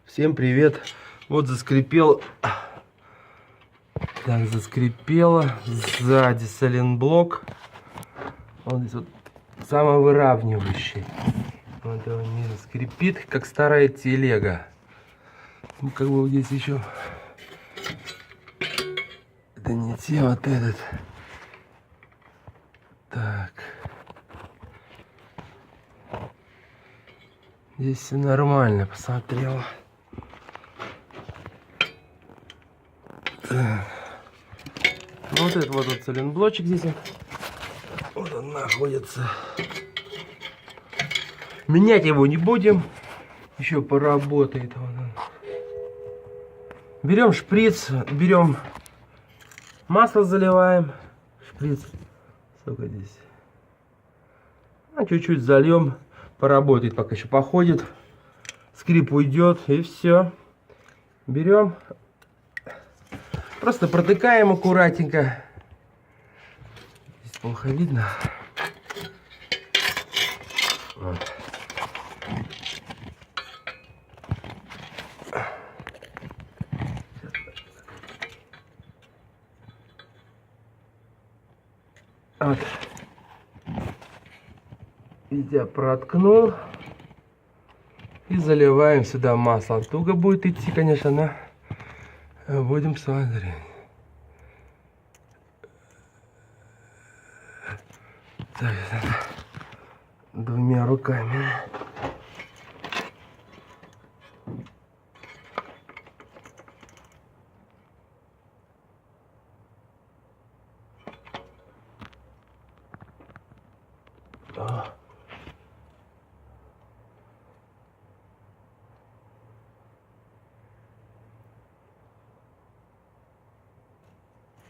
Всем привет. Вот заскрипел. Так, заскрипело. Сзади соленблок. Он здесь вот самовыравнивающий. Вот он скрипит, как старая телега. Ну, как бы вот здесь еще. Это не те, вот этот. Так. Здесь все нормально, посмотрел. Так. Вот этот вот соленблочек здесь. Вот он находится. Менять его не будем. Еще поработает. Вот он. Берем шприц, берем масло, заливаем. Шприц. Сколько здесь? Чуть-чуть зальем. Поработает, пока еще походит. Скрип уйдет, и все. Берем. Просто протыкаем аккуратненько. Здесь плохо видно. Вот. Вот. Везде проткнул. И заливаем сюда масло. Туго будет идти, конечно, но будем смотреть. Так, двумя руками.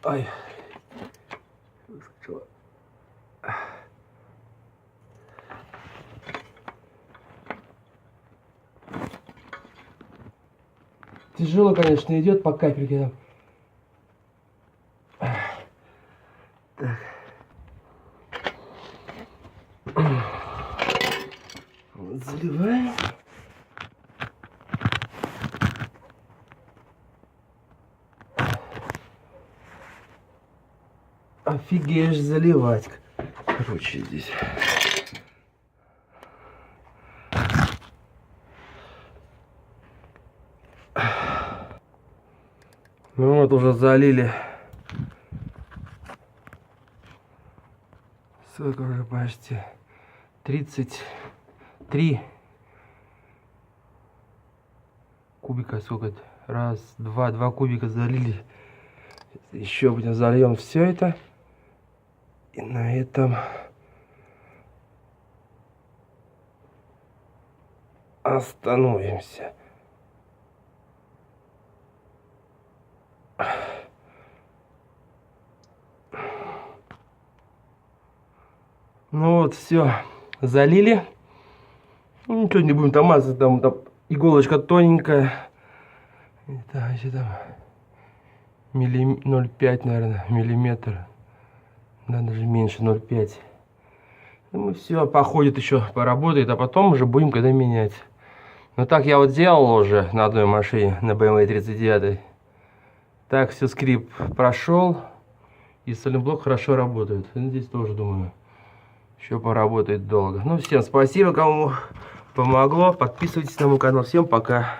Ай. Тяжело, конечно, идет по капельке там. Так. Вот заливаем. Офигеешь заливать. Короче, здесь. Ну вот уже залили. Сколько уже почти? 33 кубика. Сколько это? Раз, два кубика залили. Еще будем зальем все это. И на этом остановимся. Ну вот, все, залили. Ну, ничего не будем там мазать, там иголочка тоненькая. Так, еще там 0,5, наверное, миллиметр. Да, даже меньше 0,5. Ну, все, походит еще, поработает, а потом уже будем когда менять. Ну так я вот делал уже на одной машине, на BMW 39. Так, все, скрип прошел. И соленблок хорошо работает. И здесь тоже, думаю, еще поработает долго. Ну, всем спасибо, кому помогло. Подписывайтесь на мой канал. Всем пока.